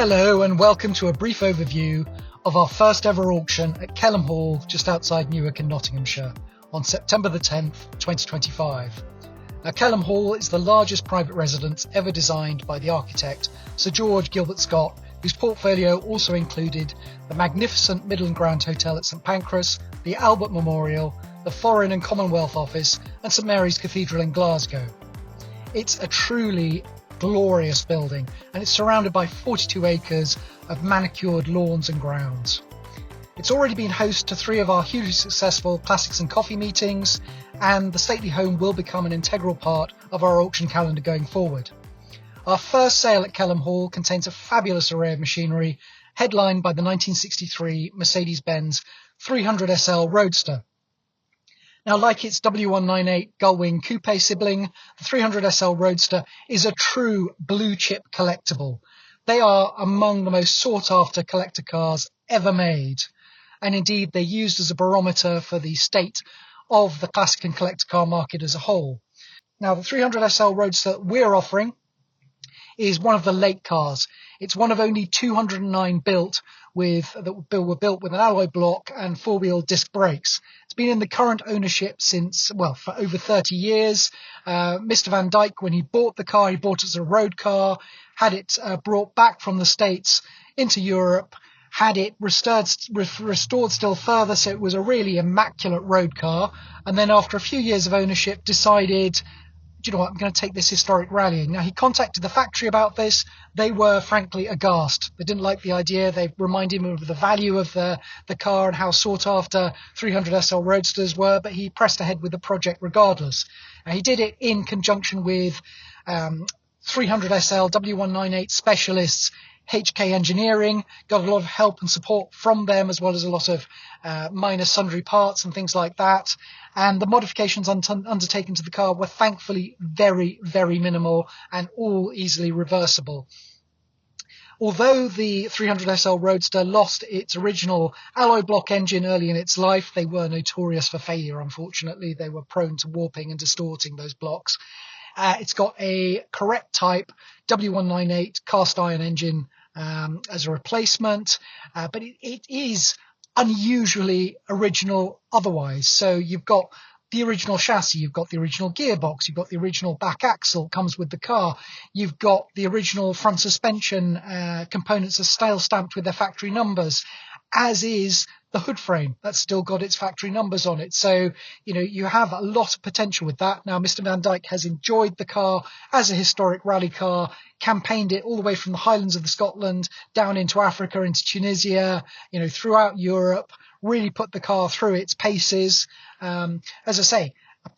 Hello and welcome to a brief overview of our first ever auction at Kelham Hall just outside Newark in Nottinghamshire on September the 10th, 2025. Now, Kelham Hall is the largest private residence ever designed by the architect Sir George Gilbert Scott, whose portfolio also included the magnificent Midland Grand Hotel at St Pancras, the Albert Memorial, the Foreign and Commonwealth Office and St Mary's Cathedral in Glasgow. It's a truly glorious building and it's surrounded by 42 acres of manicured lawns and grounds. It's already been host to 3 of our hugely successful Classics and Coffee meetings, and the stately home will become an integral part of our auction calendar going forward. Our first sale at Kelham Hall contains a fabulous array of machinery headlined by the 1963 Mercedes-Benz 300SL Roadster. Now, like its W198 Gullwing Coupe sibling, the 300SL Roadster is a true blue chip collectible. They are among the most sought after collector cars ever made, and indeed they're used as a barometer for the state of the classic and collector car market as a whole. Now, the 300SL Roadster we're offering is one of the late cars. It's one of only 209 built that were built with an alloy block and 4-wheel disc brakes. It's been in the current ownership for over 30 years. Mr. Van Dyke, when he bought the car, he bought it as a road car, had it brought back from the States into Europe, had it restored still further, so it was a really immaculate road car. And then after a few years of ownership, decided, do you know what, I'm going to take this historic rallying. Now, he contacted the factory about this. They were frankly aghast. They didn't like the idea. They reminded him of the value of the car and how sought after 300SL Roadsters were, but he pressed ahead with the project regardless. He did it in conjunction with 300SL W198 specialists, HK Engineering, got a lot of help and support from them, as well as a lot of minor sundry parts and things like that. And the modifications undertaken to the car were thankfully very, very minimal and all easily reversible. Although the 300SL Roadster lost its original alloy block engine early in its life, they were notorious for failure, unfortunately. They were prone to warping and distorting those blocks. It's got a correct type W198 cast iron engine as a replacement, but it is unusually original otherwise. So you've got the original chassis, you've got the original gearbox, you've got the original back axle comes with the car, you've got the original front suspension components are still stamped with their factory numbers, as is the hood frame. That's still got its factory numbers on it. So, you have a lot of potential with that. Now, Mr. Van Dyke has enjoyed the car as a historic rally car, campaigned it all the way from the Highlands of Scotland down into Africa, into Tunisia, throughout Europe, really put the car through its paces. As I say,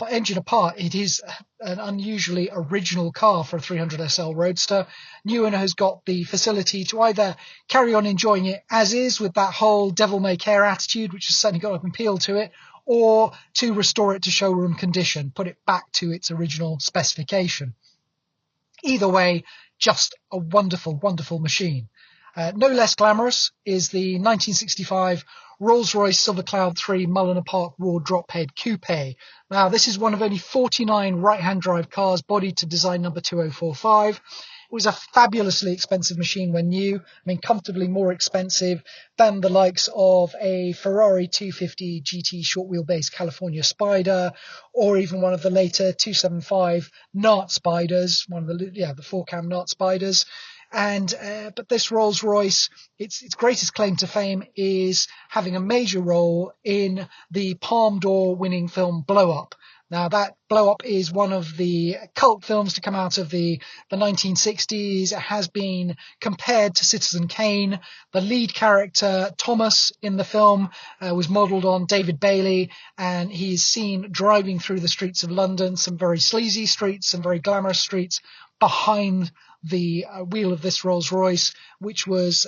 engine apart, it is an unusually original car for a 300SL Roadster. New owner has got the facility to either carry on enjoying it as is with that whole devil may care attitude, which has certainly got an appeal to it, or to restore it to showroom condition, put it back to its original specification. Either way, just a wonderful, wonderful machine. No less glamorous is the 1965 Rolls-Royce Silver Cloud 3 Mulliner Park Raw Drophead Coupe. Now, this is one of only 49 right-hand drive cars bodied to design number 2045. It was a fabulously expensive machine when new. Comfortably more expensive than the likes of a Ferrari 250 GT short wheelbase California Spider, or even one of the later 275 Nart Spiders, one of the 4-cam Nart Spiders. But this Rolls-Royce, its greatest claim to fame is having a major role in the Palme d'Or winning film Blow Up. Now, that Blow Up is one of the cult films to come out of the 1960s. It has been compared to Citizen Kane. The lead character, Thomas, in the film was modelled on David Bailey, and he's seen driving through the streets of London, some very sleazy streets, some very glamorous streets, behind the wheel of this Rolls-Royce, which was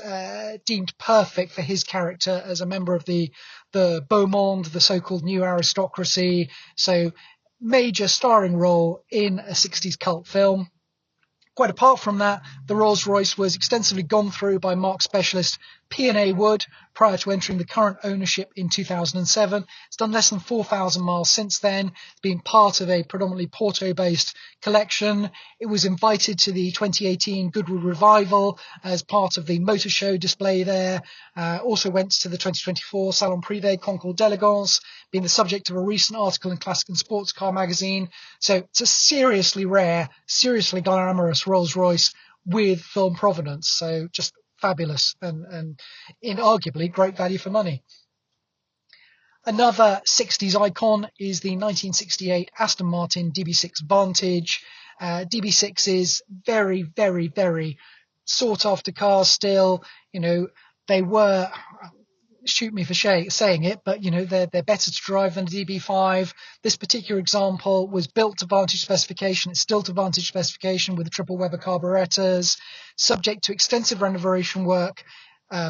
deemed perfect for his character as a member of the beau monde, the so-called new aristocracy. So major starring role in a 60s cult film. Quite apart from that, the Rolls-Royce was extensively gone through by marque specialist P&A Wood, prior to entering the current ownership in 2007. It's done less than 4,000 miles since then, being part of a predominantly Porto-based collection. It was invited to the 2018 Goodwood Revival as part of the motor show display there. Also went to the 2024 Salon Privé Concours d'Elegance, being the subject of a recent article in Classic and Sports Car magazine. So it's a seriously rare, seriously glamorous Rolls-Royce with film provenance. So just fabulous and inarguably great value for money. Another 60s icon is the 1968 Aston Martin DB6 Vantage. DB6 is very, very, very sought after cars still. You know, they were, shoot me for saying it, but you know, they're better to drive than a DB5. This particular example was built to Vantage specification. It's still to Vantage specification with the triple Weber carburetors, subject to extensive renovation work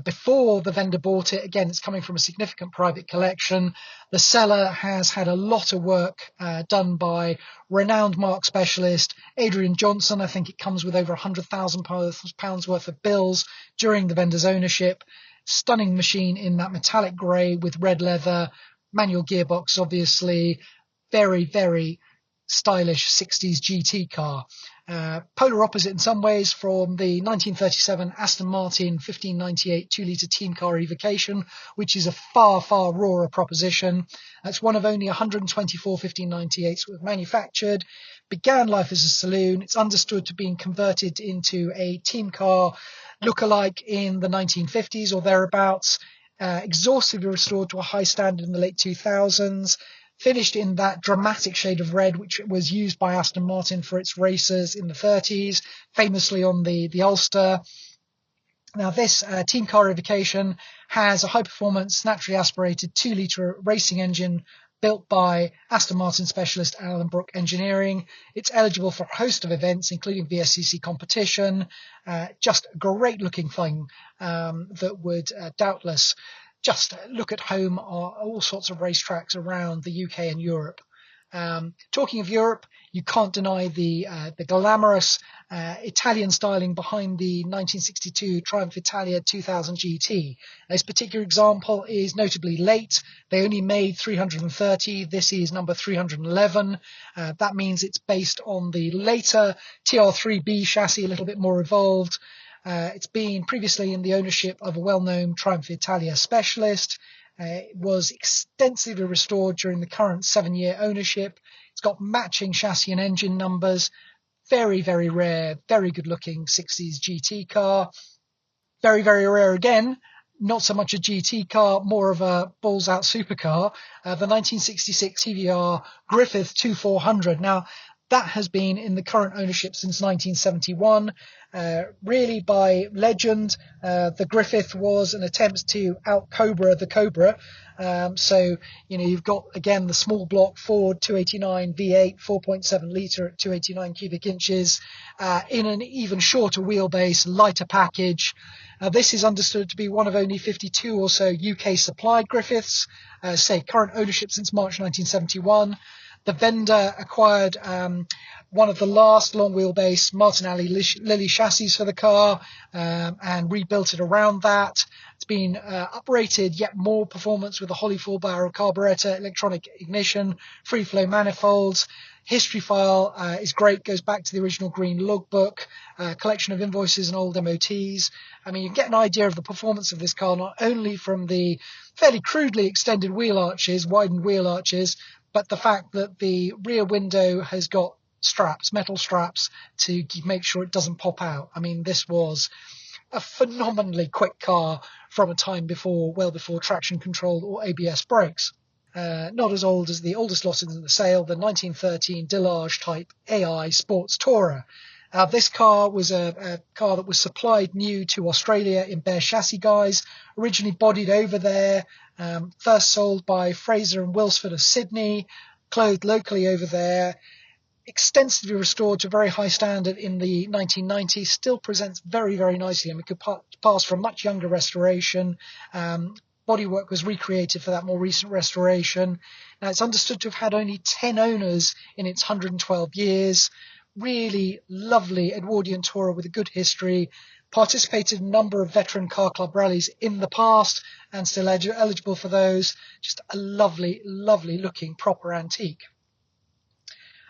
before the vendor bought it. Again, it's coming from a significant private collection. The seller has had a lot of work done by renowned marque specialist Adrian Johnson. I think it comes with over £100,000 worth of bills during the vendor's ownership. Stunning machine in that metallic grey with red leather, manual gearbox, obviously. Very, very stylish 60s GT car. Polar opposite in some ways from the 1937 Aston Martin 1598 2-litre team car evocation, which is a far, far rawer proposition. That's one of only 124 1598s that were manufactured. Began life as a saloon. It's understood to being converted into a team car look-alike in the 1950s or thereabouts, exhaustively restored to a high standard in the late 2000s, finished in that dramatic shade of red which was used by Aston Martin for its racers in the 30s, famously on the Ulster. Now this team car evocation has a high-performance, naturally aspirated 2-litre racing engine built by Aston Martin specialist Alan Brook Engineering. It's eligible for a host of events, including VSCC competition. Just a great looking thing that would doubtless just look at home on all sorts of racetracks around the UK and Europe. Talking of Europe, you can't deny the glamorous Italian styling behind the 1962 Triumph Italia 2000 GT. This particular example is notably late. They only made 330. This is number 311. That means it's based on the later TR3B chassis, a little bit more evolved. It's been previously in the ownership of a well-known Triumph Italia specialist. It was extensively restored during the current 7-year ownership. It's got matching chassis and engine numbers. Very, very rare, very good-looking 60s GT car. Very, very rare again. Not so much a GT car, more of a balls-out supercar. The 1966 TVR Griffith 2400. Now, that has been in the current ownership since 1971. Really by legend, the Griffith was an attempt to out-Cobra the Cobra. So, you know, you've got, again, the small block Ford 289 V8, 4.7 litre at 289 cubic inches, in an even shorter wheelbase, lighter package. This is understood to be one of only 52 or so UK supplied Griffiths, current ownership since March 1971. The vendor acquired one of the last long wheelbase Martinelli Lilly chassis for the car and rebuilt it around that. It's been uprated yet more performance with a Holley 4-barrel carburetor, electronic ignition, free flow manifolds. History file is great, goes back to the original green logbook, collection of invoices and old MOTs. I mean, you get an idea of the performance of this car, not only from the fairly crudely extended wheel arches, widened wheel arches, but the fact that the rear window has got straps, metal straps, to make sure it doesn't pop out. I mean, this was a phenomenally quick car from a time before, well before traction control or ABS brakes. Not as old as the oldest lot in the sale, the 1913 Delage type AI Sports Tourer. This car was a car that was supplied new to Australia in bare chassis guise, originally bodied over there, first sold by Fraser and Wilsford of Sydney, clothed locally over there, extensively restored to a very high standard in the 1990s, still presents very, very nicely, and we could pass for a much younger restoration. Bodywork was recreated for that more recent restoration. Now, it's understood to have had only 10 owners in its 112 years. Really lovely Edwardian tourer with a good history, Participated in a number of veteran car club rallies in the past and still eligible for those. Just a lovely, lovely looking proper antique.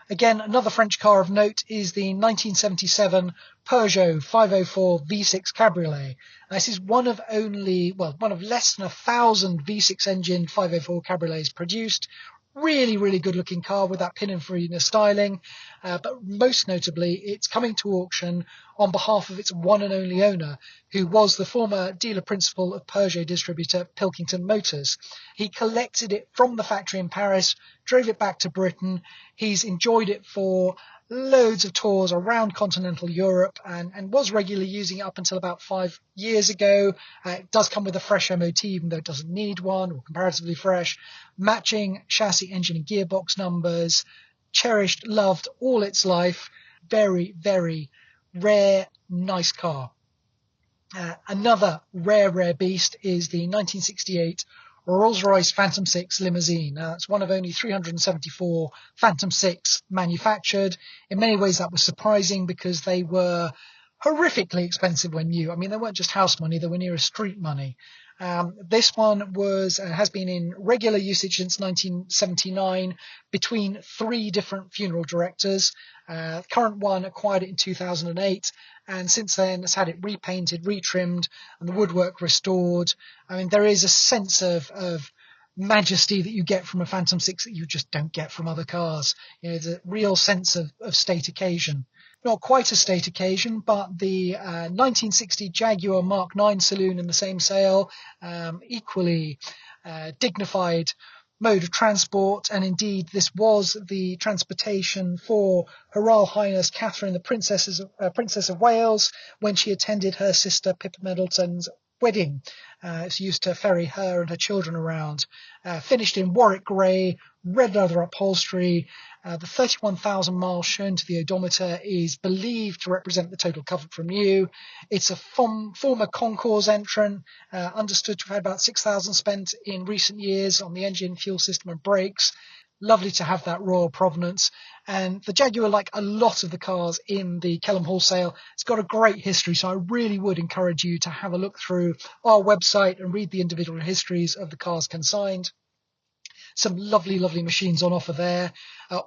Again, another French car of note is the 1977 Peugeot 504 V6 Cabriolet. This is one of less than 1,000 V6 engine 504 Cabriolets produced. Really, really good looking car with that Pininfarina styling, but most notably it's coming to auction on behalf of its one and only owner, who was the former dealer principal of Peugeot distributor Pilkington Motors. He collected it from the factory in Paris, drove it back to Britain. He's enjoyed it for loads of tours around continental Europe and was regularly using it up until about 5 years ago. It does come with a fresh MOT, even though it doesn't need one, or comparatively fresh. Matching chassis, engine and gearbox numbers. Cherished, loved all its life. Very, very rare, nice car. Another rare beast is the 1968 Rolls-Royce Phantom 6 limousine. It's one of only 374 Phantom 6 manufactured. In many ways that was surprising because they were horrifically expensive when new. I mean, they weren't just house money, they were near street money. This one has been in regular usage since 1979 between 3 different funeral directors. Current one acquired it in 2008, and since then has had it repainted, retrimmed, and the woodwork restored. I mean, there is a sense of majesty that you get from a Phantom 6 that you just don't get from other cars. You know, there's a real sense of state occasion. Not quite a state occasion, but the 1960 Jaguar Mark 9 saloon in the same sale, equally dignified mode of transport, and indeed this was the transportation for Her Royal Highness Catherine, the Princess of Wales, when she attended her sister Pippa Middleton's wedding. She used to ferry her and her children around. Finished in Warwick grey, red leather upholstery. The 31,000 miles shown to the odometer is believed to represent the total covered from new. It's a former concours entrant, understood to have had about 6,000 spent in recent years on the engine, fuel system and brakes. Lovely to have that royal provenance. And the Jaguar, like a lot of the cars in the Kelham Hall sale, it's got a great history, so I really would encourage you to have a look through our website and read the individual histories of the cars consigned. Some lovely, lovely machines on offer there.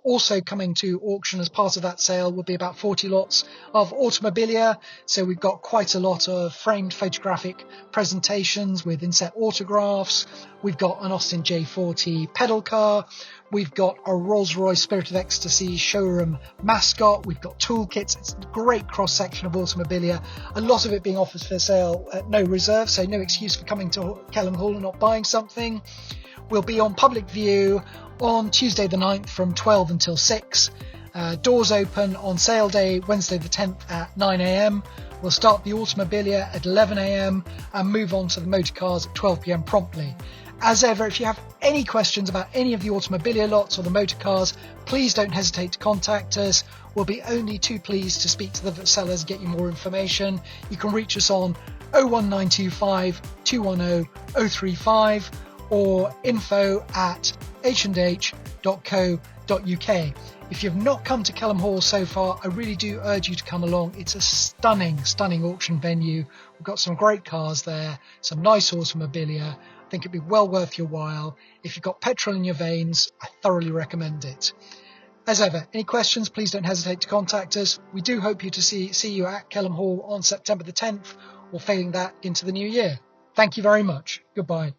Also coming to auction as part of that sale will be about 40 lots of Automobilia. So we've got quite a lot of framed photographic presentations with inset autographs. We've got an Austin J40 pedal car. We've got a Rolls-Royce Spirit of Ecstasy showroom mascot. We've got toolkits. It's a great cross-section of Automobilia. A lot of it being offered for sale at no reserve, so no excuse for coming to Kelham Hall and not buying something. We'll be on public view on Tuesday the 9th from 12 until 6. Doors open on sale day, Wednesday the 10th at 9 a.m. We'll start the Automobilia at 11 a.m. and move on to the Motorcars at 12 p.m. promptly. As ever, if you have any questions about any of the Automobilia lots or the Motorcars, please don't hesitate to contact us. We'll be only too pleased to speak to the sellers and get you more information. You can reach us on 01925 210 035 or info@h&h.co.uk. If you've not come to Kelham Hall so far, I really do urge you to come along. It's a stunning auction venue. We've got some great cars there, some nice Automobilia. I think it'd be well worth your while. If you've got petrol in your veins, I thoroughly recommend it. As ever, any questions, please don't hesitate to contact us. We do hope to see you at Kelham Hall on September the 10th, or failing that, into the new year. Thank you very much. Goodbye.